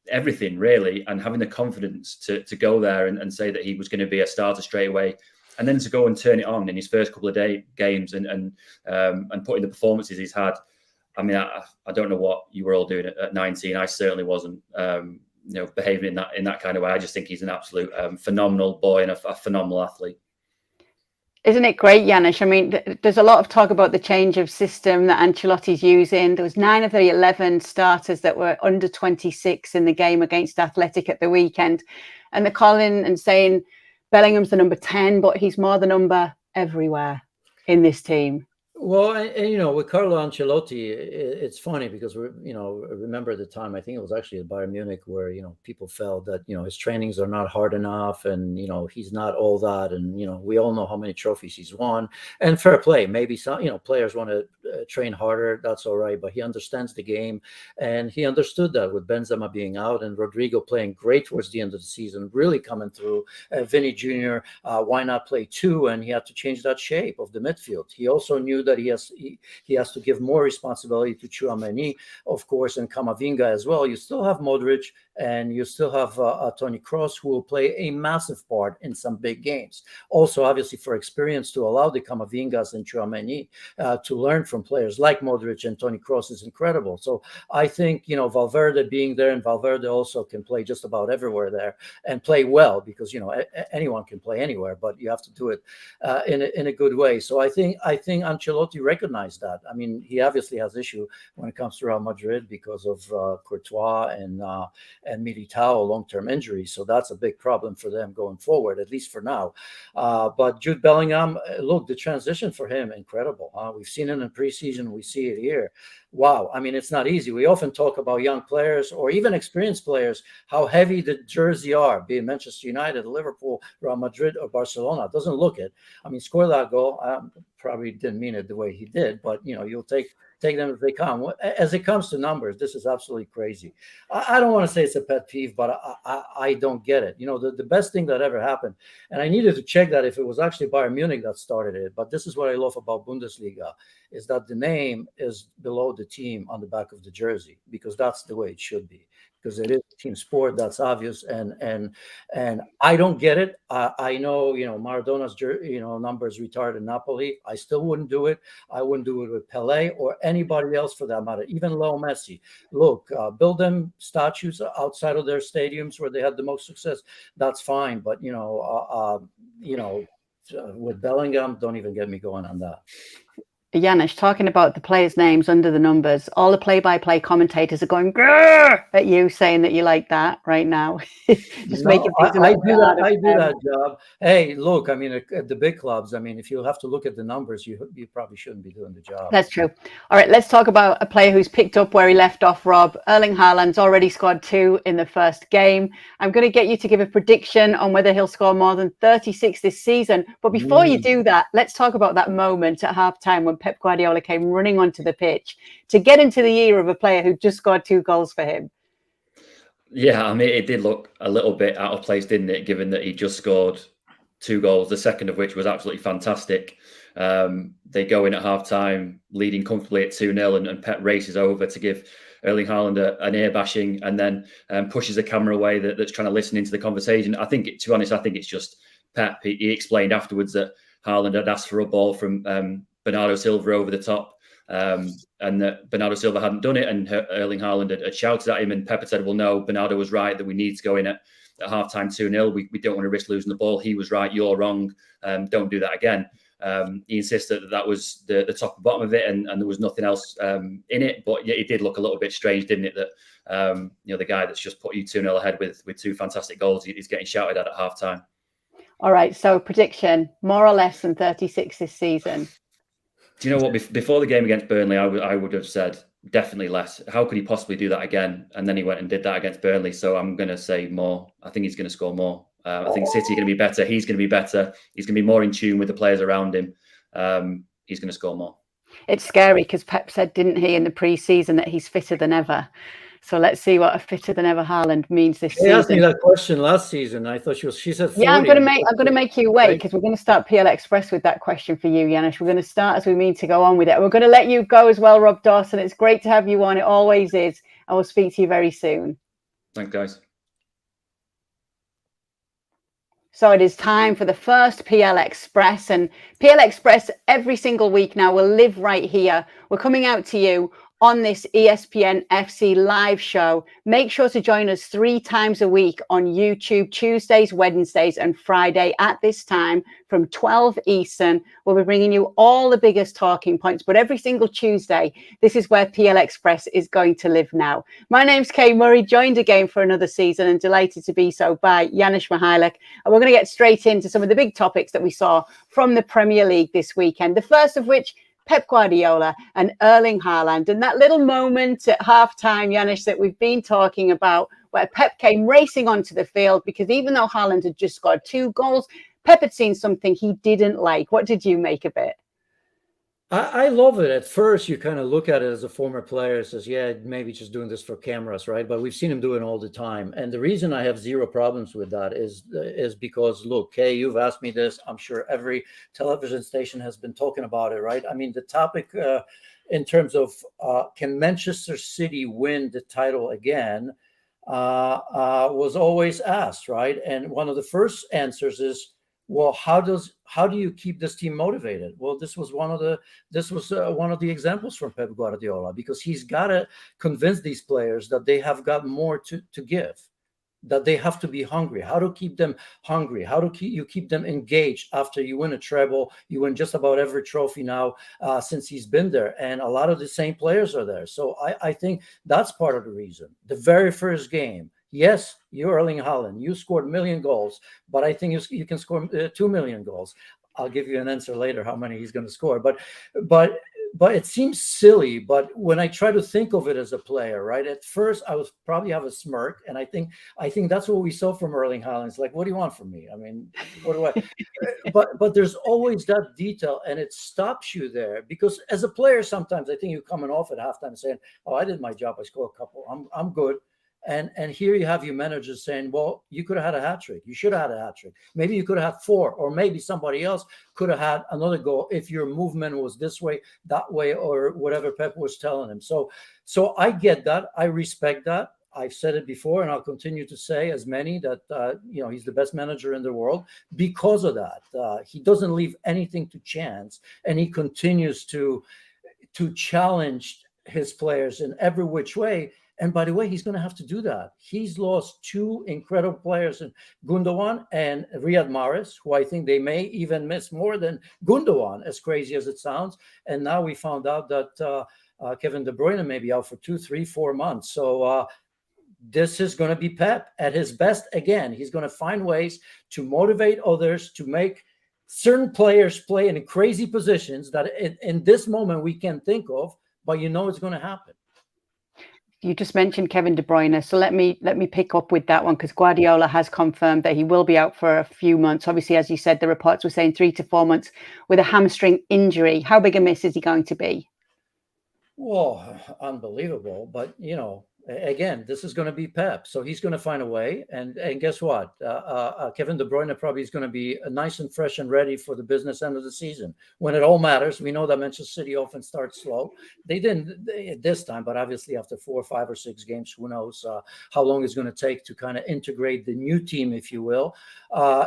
everything really, and having the confidence to go there and say that he was going to be a starter straight away, and then to go and turn it on in his first couple of games and put in the performances he's had. I don't know what you were all doing at 19. I certainly wasn't. Behaving in that kind of way. I just think he's an absolute phenomenal boy and a phenomenal athlete. Isn't it great, Janusz? I mean, there's a lot of talk about the change of system that Ancelotti's using. There was 9 of the 11 starters that were under 26 in the game against Athletic at the weekend. And they're calling and saying Bellingham's the number 10, but he's more the number everywhere in this team. Well, and with Carlo Ancelotti, it's funny because remember the time, I think it was actually at Bayern Munich, where people felt that his trainings are not hard enough, and he's not all that, and we all know how many trophies he's won, and fair play. Maybe some players want to train harder, that's all right, but he understands the game, and he understood that with Benzema being out and Rodrigo playing great towards the end of the season, really coming through. Vinny Jr., why not play 2? And he had to change that shape of the midfield. He also knew that he has to give more responsibility to Tchouaméni, of course, and Camavinga as well. You still have Modric, and you still have Toni Kroos, who will play a massive part in some big games. Also, obviously, for experience, to allow the Camavingas and Tchouaméni to learn from players like Modric and Toni Kroos is incredible. So I think, Valverde being there, and Valverde also can play just about everywhere there and play well, because, anyone can play anywhere, but you have to do it in a good way. So I think Ancelotti recognized that. I mean, he obviously has issue when it comes to Real Madrid because of Courtois and Militao long-term injuries. So that's a big problem for them going forward, at least for now. But Jude Bellingham, look, the transition for him, incredible. We've seen it in preseason. We see it here. Wow. I mean, it's not easy. We often talk about young players or even experienced players, how heavy the jersey are, be it Manchester United, Liverpool, Real Madrid, or Barcelona. It doesn't look it. I mean, score that goal. Probably didn't mean it the way he did, but you'll take them as they come. As it comes to numbers, this is absolutely crazy. I don't want to say it's a pet peeve, but I don't get it. The best thing that ever happened, and I needed to check that if it was actually Bayern Munich that started it, but this is what I love about Bundesliga, is that the name is below the team on the back of the jersey, because that's the way it should be. Because it is a team sport, that's obvious, and I don't get it. I know Maradona's numbers retired in Napoli. I still wouldn't do it. I wouldn't do it with Pelé or anybody else for that matter. Even Leo Messi. Look, build them statues outside of their stadiums where they had the most success. That's fine, but with Bellingham, don't even get me going on that. Janusz, talking about the players' names under the numbers, all the play-by-play commentators are going grrr at you, saying that you like that right now. Just making things I do that job. Hey, look, I mean, at the big clubs, I mean, if you have to look at the numbers, you probably shouldn't be doing the job. That's true. All right, let's talk about a player who's picked up where he left off, Rob. Erling Haaland's already scored 2 in the first game. I'm going to get you to give a prediction on whether he'll score more than 36 this season. But before you do that, let's talk about that moment at halftime when Pep Guardiola came running onto the pitch to get into the ear of a player who just scored 2 goals for him. Yeah, I mean, it did look a little bit out of place, didn't it? Given that he just scored 2 goals, the second of which was absolutely fantastic. They go in at half-time, leading comfortably at 2-0, and Pep races over to give Erling Haaland an ear bashing, and then pushes the camera away that's trying to listen into the conversation. I think, to be honest, I think it's just Pep. He explained afterwards that Haaland had asked for a ball from Bernardo Silva over the top, and that Bernardo Silva hadn't done it, and Erling Haaland had shouted at him, and Pep said, well, no, Bernardo was right, that we need to go in at half-time 2-0. We don't want to risk losing the ball. He was right, you're wrong. Don't do that again. He insisted that was the top and bottom of it, and there was nothing else in it. But yeah, it did look a little bit strange, didn't it? That the guy that's just put you 2-0 ahead with 2 fantastic goals, he's getting shouted at halftime. All right, so prediction, more or less than 36 this season. Do you know what? Before the game against Burnley, I would have said definitely less. How could he possibly do that again? And then he went and did that against Burnley. So I'm going to say more. I think he's going to score more. I think City are going to be better. He's going to be better. He's going to be more in tune with the players around him. He's going to score more. It's scary because Pep said, didn't he, in the pre-season that he's fitter than ever. So let's see what a fitter than ever Haaland means this season. She asked me that question last season. I thought she said 40. Yeah, I'm going to make you wait, because we're going to start PL Express with that question for you, Janusz. We're going to start as we mean to go on with it. We're going to let you go as well, Rob Dawson. It's great to have you on. It always is. And we'll speak to you very soon. Thanks, guys. So it is time for the first PL Express, and PL Express every single week now will live right here. We're coming out to you on this ESPN FC live show. Make sure to join us 3 times a week on YouTube, Tuesdays, Wednesdays, and Friday at this time from 12 Eastern. We'll be bringing you all the biggest talking points, but every single Tuesday, this is where PL Express is going to live now. My name's Kay Murray, joined again for another season and delighted to be so by Janusz Michallik. And we're going to get straight into some of the big topics that we saw from the Premier League this weekend. The first of which, Pep Guardiola and Erling Haaland, and that little moment at halftime, Janusz, that we've been talking about, where Pep came racing onto the field because even though Haaland had just scored 2 goals, Pep had seen something he didn't like. What did you make of it? I love it. At first, you kind of look at it as a former player, says, yeah, maybe just doing this for cameras, right? But we've seen him do it all the time. And the reason I have zero problems with that is because, look, Kay, you've asked me this. I'm sure every television station has been talking about it, right? I mean, the topic in terms of can Manchester City win the title again was always asked, right? And one of the first answers is, well, how do you keep this team motivated? Well, this was one of the examples from Pep Guardiola, because he's got to convince these players that they have got more to give, that they have to be hungry. How to keep them hungry? How to keep them engaged after you win a treble? You win just about every trophy now since he's been there, and a lot of the same players are there. So I think that's part of the reason. The very first game. Yes, you're Erling Haaland. You scored 1 million goals, but I think you can score 2 million goals. I'll give you an answer later how many he's going to score. But it seems silly. But when I try to think of it as a player, right? At first, I was probably have a smirk, and I think that's what we saw from Erling Haaland. It's like, what do you want from me? I mean, what do I? but there's always that detail, and it stops you there, because as a player, sometimes I think you're coming off at halftime saying, "Oh, I did my job. I scored a couple. I'm good." And here you have your manager saying, well, you could have had a hat trick. You should have had a hat trick. Maybe you could have had 4, or maybe somebody else could have had another goal if your movement was this way, that way, or whatever Pep was telling him. So I get that. I respect that. I've said it before, and I'll continue to say as many that, he's the best manager in the world because of that. He doesn't leave anything to chance, and he continues to challenge his players in every which way. And by the way, he's going to have to do that. He's lost 2 incredible players in Gundogan and Riyad Mahrez, who I think they may even miss more than Gundogan, as crazy as it sounds. And now we found out that Kevin De Bruyne may be out for 2, 3, 4 months. So this is going to be Pep at his best again. He's going to find ways to motivate others, to make certain players play in crazy positions that in this moment we can't think of, but it's going to happen. You just mentioned Kevin De Bruyne, so let me pick up with that one, because Guardiola has confirmed that he will be out for a few months. Obviously, as you said, the reports were saying 3 to 4 months with a hamstring injury. How big a miss is he going to be? Well, unbelievable. But, again, this is going to be Pep. So he's going to find a way. And guess what? Kevin De Bruyne probably is going to be nice and fresh and ready for the business end of the season when it all matters. We know that Manchester City often starts slow. They didn't this time, but obviously after 4, 5, or 6 games, who knows how long it's going to take to kind of integrate the new team, if you will,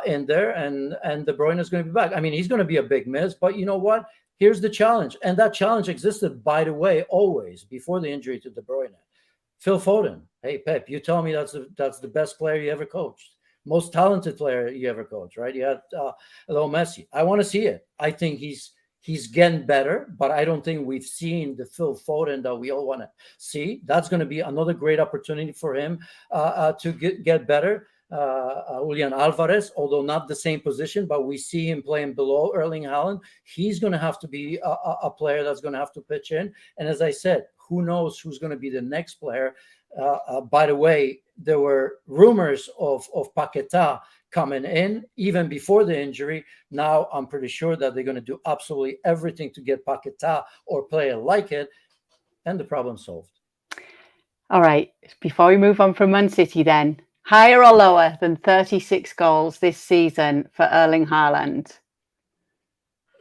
in there. And De Bruyne is going to be back. I mean, he's going to be a big miss, but you know what? Here's the challenge. And that challenge existed, by the way, always before the injury to De Bruyne. Phil Foden. Hey, Pep, you tell me that's the best player you ever coached, most talented player you ever coached, right? You had little Messi. I want to see it. I think he's getting better, but I don't think we've seen the Phil Foden that we all want to see. That's going to be another great opportunity for him to get better. Julian Alvarez, although not the same position, but we see him playing below Erling Haaland. He's going to have to be a player that's going to have to pitch in. And as I said, who knows who's going to be the next player? By the way, there were rumors of Paquetá coming in even before the injury. Now I'm pretty sure that they're going to do absolutely everything to get Paquetá or player like it, and the problem solved. All right. Before we move on from Man City then, higher or lower than 36 goals this season for Erling Haaland?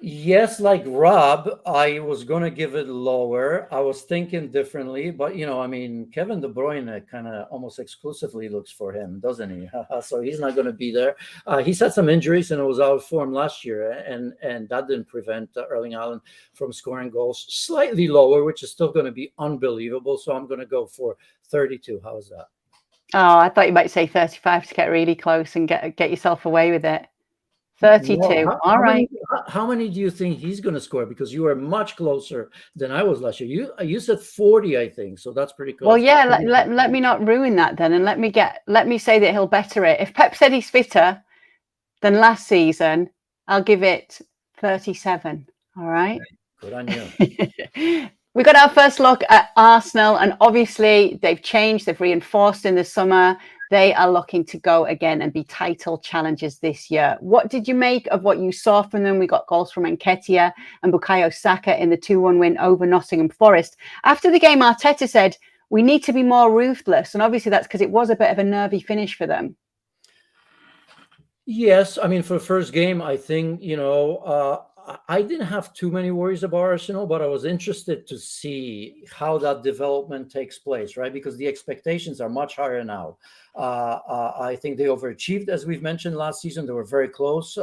Yes, like Rob, I was going to give it lower. I was thinking differently, but I mean, Kevin De Bruyne kind of almost exclusively looks for him, doesn't he? So he's not going to be there. He's had some injuries and it was out of form last year, and that didn't prevent Erling Haaland from scoring goals. Slightly lower, which is still going to be unbelievable. So I'm going to go for 32. How's that? Oh, I thought you might say 35 to get really close and get yourself away with it. 32. No, All right. How many do you think he's going to score? Because you were much closer than I was last year. You said 40, I think. So that's pretty close. Well, yeah. Let me not ruin that then, and let me say that he'll better it. If Pep said he's fitter than last season, I'll give it 37. All right. Good on you. We got our first look at Arsenal, and obviously they've changed. They've reinforced in the summer. They are looking to go again and be title challengers this year. What did you make of what you saw from them? We got goals from Nketiah and Bukayo Saka in the 2-1 win over Nottingham Forest. After the game, Arteta said, we need to be more ruthless. And obviously that's because it was a bit of a nervy finish for them. Yes. I mean, for the first game, I think, I didn't have too many worries about Arsenal, but I was interested to see how that development takes place, right? Because the expectations are much higher now. I think they overachieved, as we've mentioned last season. They were very close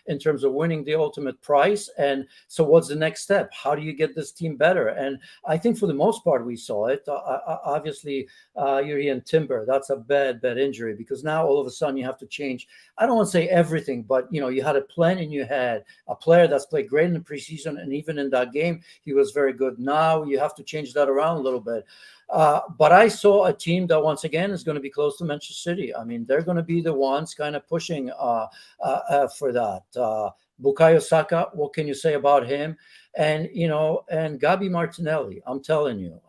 in terms of winning the ultimate prize. And so what's the next step? How do you get this team better? And I think for the most part, we saw it. Obviously, Yuri Timber, that's a bad injury, because now all of a sudden you have to change. I don't want to say everything, but, you had a plan and you had a player that's played great in the preseason. And even in that game, he was very good. Now you have to change that around a little bit. But I saw a team that, once again, is going to be close to Manchester City. I mean, they're going to be the ones kind of pushing for that. Bukayo Saka, what can you say about him? And, and Gabi Martinelli, I'm telling you.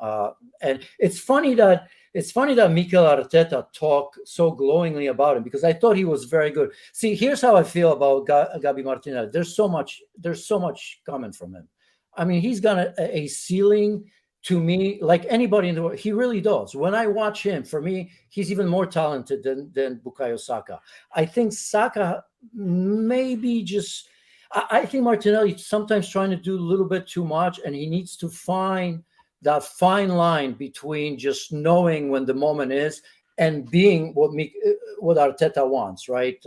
And it's funny that Mikel Arteta talked so glowingly about him, because I thought he was very good. See, here's how I feel about Gabi Martinelli. There's so much coming from him. I mean, he's got a ceiling, to me, like anybody in the world. He really does. When I watch him, for me, he's even more talented than Bukayo Saka. I think Saka maybe just, I think Martinelli sometimes trying to do a little bit too much, and he needs to find that fine line between just knowing when the moment is and being what Arteta wants, right?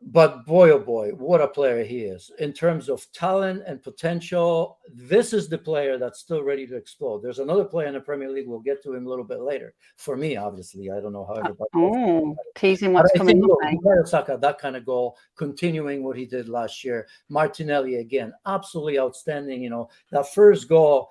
But boy, oh boy, what a player he is. In terms of talent and potential, this is the player that's still ready to explode. There's another player in the Premier League. We'll get to him a little bit later. For me, obviously, I don't know how everybody teasing what's coming up. Bukayo Saka, that kind of goal, continuing what he did last year. Martinelli, again, absolutely outstanding. That first goal,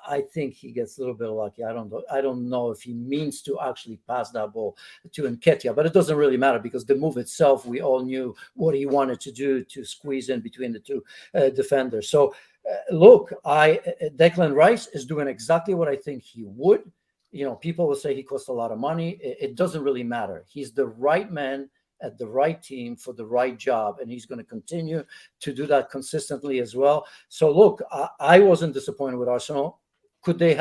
I think he gets a little bit lucky. I don't know if he means to actually pass that ball to Nketiah, but it doesn't really matter, because the move itself, we all knew what he wanted to do, to squeeze in between the two defenders. So look, Declan Rice is doing exactly what I think he would. People will say he costs a lot of money. It doesn't really matter. He's the right man at the right team for the right job, and he's going to continue to do that consistently as well. So look, I wasn't disappointed with Arsenal. Should they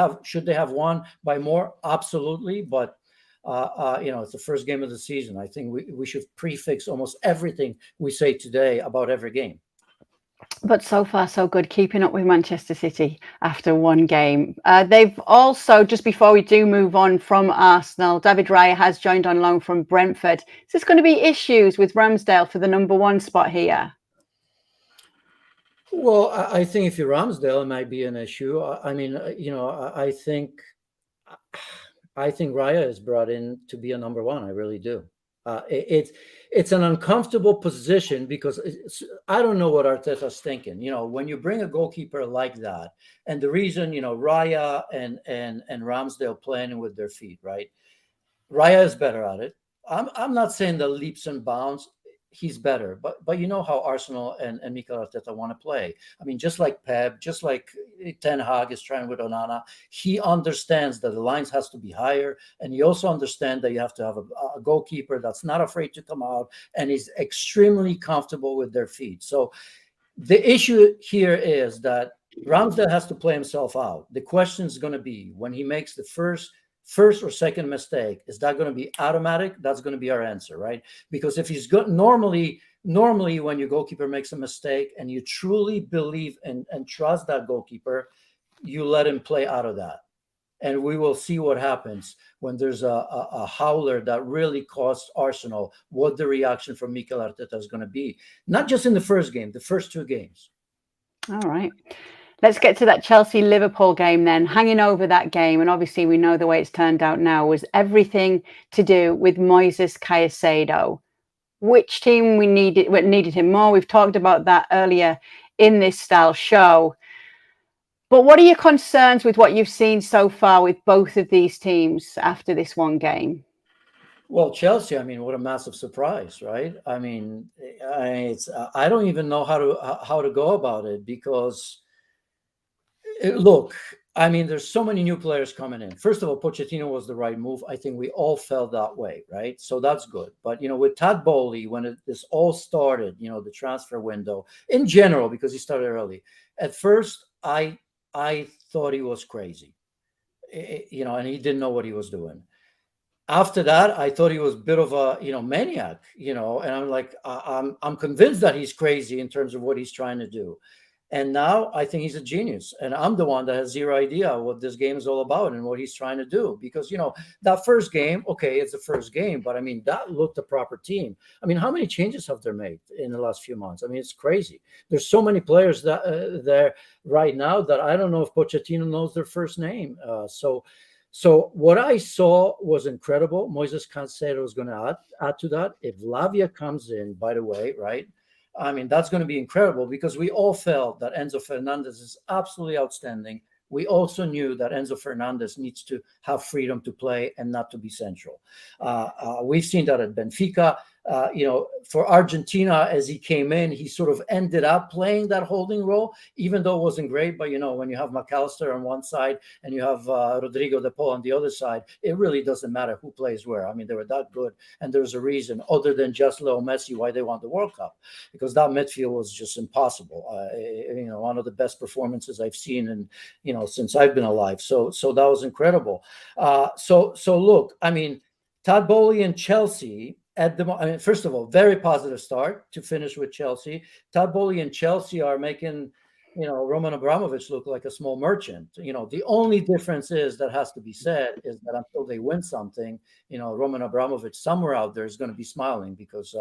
have won by more? Absolutely. But it's the first game of the season. I think we should prefix almost everything we say today about every game. But so far, so good, keeping up with Manchester City after one game. They've also, just before we do move on from Arsenal, David Raya has joined on loan from Brentford. Is this going to be issues with Ramsdale for the number one spot here? Well, I think if you're Ramsdale, it might be an issue. I mean, I think Raya is brought in to be a number one. I really do. It's an uncomfortable position, because I don't know what Arteta's thinking. When you bring a goalkeeper like that, and the reason Raya and Ramsdale playing with their feet, right? Raya is better at it. I'm not saying the leaps and bounds. He's better, but you know how Arsenal and Mikel Arteta want to play. I mean, just like Pep, just like Ten Hag is trying with Onana, he understands that the lines has to be higher, and he also understands that you have to have a goalkeeper that's not afraid to come out and is extremely comfortable with their feet. So the issue here is that Ramsdale has to play himself out. The question is going to be, when he makes the first first or second mistake, is that going to be automatic? That's going to be our answer, right? Because if he's good, normally when your goalkeeper makes a mistake and you truly believe and trust that goalkeeper, you let him play out of that. And we will see what happens when there's a howler that really costs Arsenal, what the reaction from Mikel Arteta is going to be. Not just in the first game, the first 2 games. All right. Let's get to that Chelsea-Liverpool game then. Hanging over that game, and obviously we know the way it's turned out now, was everything to do with Moises Caicedo. Which team needed him more? We've talked about that earlier in this style show. But what are your concerns with what you've seen so far with both of these teams after this one game? Well, Chelsea, I mean, what a massive surprise, right? I mean, I don't even know how to go about it because, look, I mean, there's so many new players coming in. First of all, Pochettino was the right move. I think we all felt that way, right? So that's good. But, with Todd Bowley, when this all started, the transfer window in general, because he started early, at first I thought he was crazy, and he didn't know what he was doing. After that, I thought he was a bit of a, maniac, and I'm like, I'm convinced that he's crazy in terms of what he's trying to do. And now I think he's a genius. And I'm the one that has zero idea what this game is all about and what he's trying to do. Because, that first game, okay, it's the first game. But, I mean, that looked a proper team. I mean, how many changes have they made in the last few months? I mean, it's crazy. There's so many players that there right now that I don't know if Pochettino knows their first name. So what I saw was incredible. Moises Caicedo is going to add to that. If Lavia comes in, by the way, right? I mean, that's going to be incredible because we all felt that Enzo Fernandez is absolutely outstanding. We also knew that Enzo Fernandez needs to have freedom to play and not to be central. We've seen that at Benfica. For Argentina, as he came in, he sort of ended up playing that holding role, even though it wasn't great. But, when you have McAllister on one side and you have Rodrigo de Paul on the other side, it really doesn't matter who plays where. I mean, they were that good. And there's a reason other than just Leo Messi why they won the World Cup, because that midfield was just impossible. One of the best performances I've seen in, since I've been alive. So that was incredible. So look, I mean, Todd Bowley and Chelsea first of all, very positive start to finish with Chelsea. Todd Bowley and Chelsea are making, Roman Abramovich look like a small merchant. The only difference that has to be said is that until they win something, Roman Abramovich somewhere out there is going to be smiling because,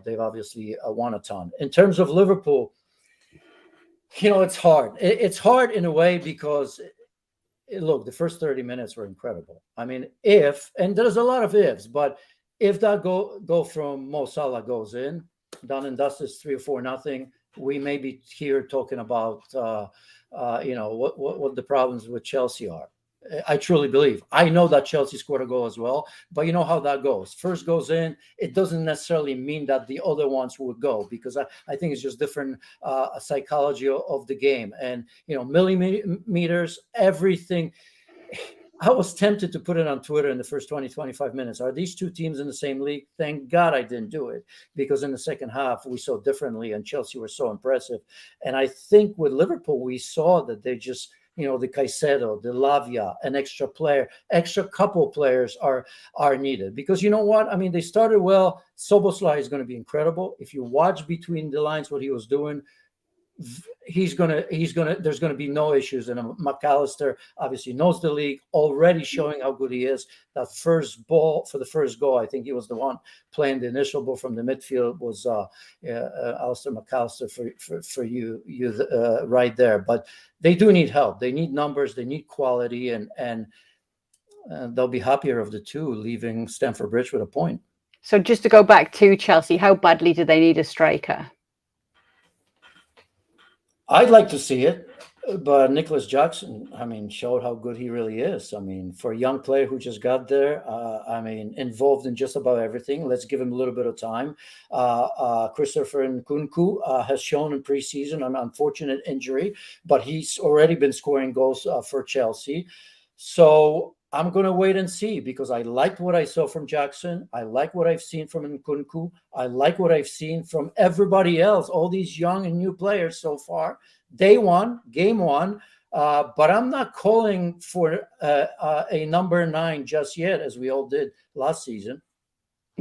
they've obviously won a ton. In terms of Liverpool, it's hard. It's hard in a way because look, the first 30 minutes were incredible. I mean, and there's a lot of ifs, but if that go from Mo Salah goes in, done and dusted, 3 or 4-0, we may be here talking about what the problems with Chelsea are. I truly believe. I know that Chelsea scored a goal as well, but you know how that goes. First goes in, it doesn't necessarily mean that the other ones would go because I think it's just different psychology of the game. And, millimeters, everything. I was tempted to put it on Twitter in the first 20, 25 minutes. Are these two teams in the same league? Thank God I didn't do it because in the second half, we saw differently and Chelsea were so impressive. And I think with Liverpool, we saw that they just, the Caicedo, the Lavia, an extra couple players are needed because you know what? I mean, they started well. Szoboszlai is going to be incredible. If you watch between the lines what he was doing, there's going to be no issues. And McAllister obviously knows the league, already showing how good he is. That first ball for the first goal, I think he was the one playing the initial ball from the midfield was Alistair McAllister for you right there. But they do need help. They need numbers. They need quality, and they'll be happier of the two leaving Stamford Bridge with a point. So just to go back to Chelsea, how badly do they need a striker? I'd like to see it, but Nicholas Jackson, I mean, showed how good he really is. I mean, for a young player who just got there, involved in just about everything. Let's give him a little bit of time. Christopher Nkunku has shown in preseason an unfortunate injury, but he's already been scoring goals for Chelsea. So I'm going to wait and see because I liked what I saw from Jackson. I like what I've seen from Nkunku. I like what I've seen from everybody else, all these young and new players so far. Day one, game one, But I'm not calling for a number 9 just yet, as we all did last season.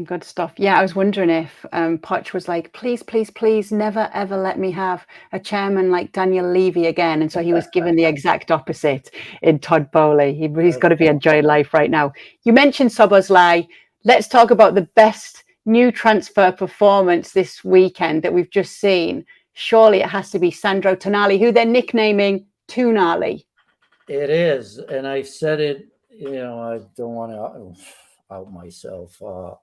Good stuff. Yeah, I was wondering if Poch was like, please, please, please, never, ever let me have a chairman like Daniel Levy again. And so he was given the exact opposite in Todd Bowley. He's got to be enjoying life right now. You mentioned Szoboszlai. Let's talk about the best new transfer performance this weekend that we've just seen. Surely it has to be Sandro Tonali, who they're nicknaming Toonali. It is. And I said it, I don't want to out myself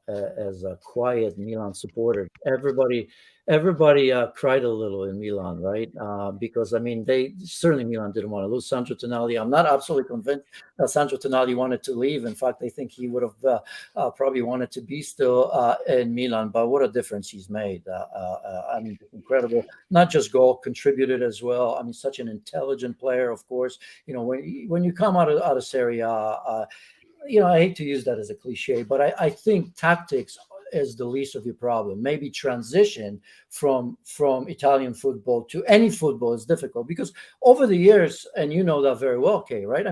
as a quiet Milan supporter. Everybody cried a little in Milan, right? Because Milan didn't want to lose Sandro Tonali. I'm not absolutely convinced that Sandro Tonali wanted to leave. In fact, I think he would have probably wanted to be still in Milan. But what a difference he's made! Incredible. Not just goal, contributed as well. Such an intelligent player. Of course, when you come out of Serie A. I hate to use that as a cliche, but I think tactics is the least of your problem. Maybe transition from Italian football to any football is difficult because over the years, and you know that very well, Kay, right?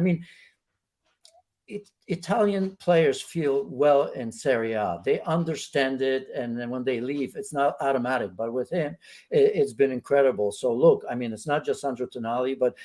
Italian players feel well in Serie A. They understand it, and then when they leave, it's not automatic. But with him, it's been incredible. So look, it's not just Sandro Tonali, but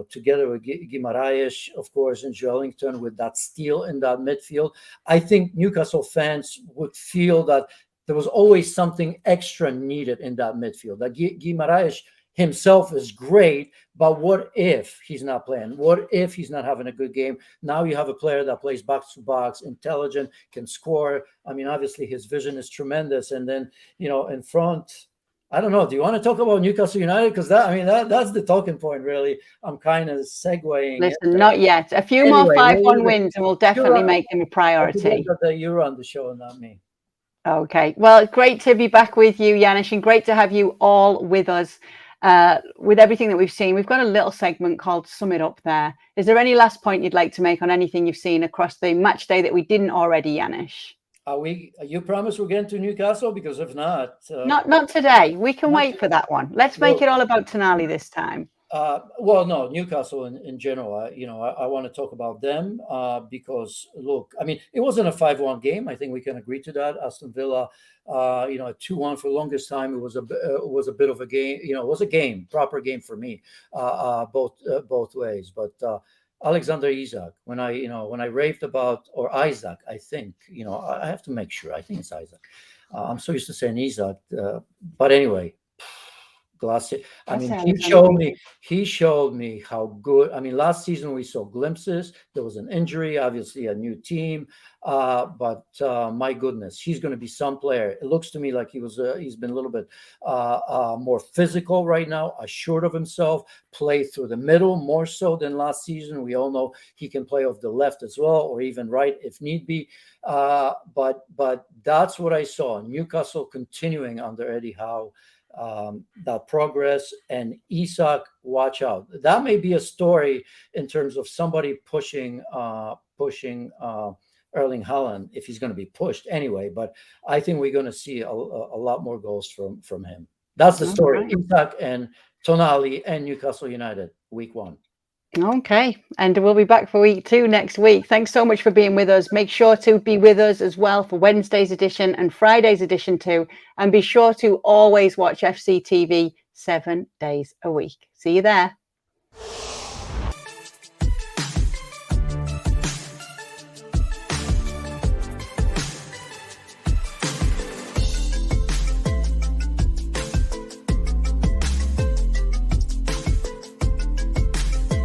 together with Guimaraes, of course, and Joelinton with that steal in that midfield, I think Newcastle fans would feel that there was always something extra needed in that midfield. That Guimaraes himself is great, but what if he's not playing? What if he's not having a good game? Now you have a player that plays box to box, intelligent, can score. Obviously his vision is tremendous. And then, in front, I don't know. Do you want to talk about Newcastle United? Because that's the talking point, really. I'm kind of segueing. Listen, not yet. A few more 5-1 wins, and we'll definitely make them a priority. You're on the show, not me. Okay. Well, great to be back with you, Janusz, and great to have you all with us. With everything that we've seen, we've got a little segment called Sum It Up there. Is there any last point you'd like to make on anything you've seen across the match day that we didn't already, Janusz? You promise we're getting to Newcastle? Because if not... Not today. We can wait for that one. Let's make it all about Tonali this time. No, Newcastle in general, I want to talk about them because, look, it wasn't a 5-1 game. I think we can agree to that. Aston Villa, 2-1 for the longest time. It was a bit of a game. It was a game, proper game for me, both ways. But Alexander Isak, when I raved about, or Isaac, I think, I have to make sure. I think it's Isaac. I'm so used to saying Isak, but anyway. He showed me how good. Last season we saw glimpses. There was an injury, obviously a new team, but my goodness, he's going to be some player. It looks to me like he's been a little bit more physical right now, assured of himself, play through the middle more so than last season. We all know he can play off the left as well, or even right if need be. But that's what I saw. Newcastle continuing under Eddie Howe. That progress, and Isak, watch out. That may be a story in terms of somebody pushing Erling Haaland if he's going to be pushed anyway. But I think we're going to see a lot more goals from him. That's the story. Right. Isak and Tonali and Newcastle United, week 1. Okay, and we'll be back for week 2 next week. Thanks so much for being with us. Make sure to be with us as well for Wednesday's edition and Friday's edition too. And be sure to always watch FC TV 7 days a week. See you there.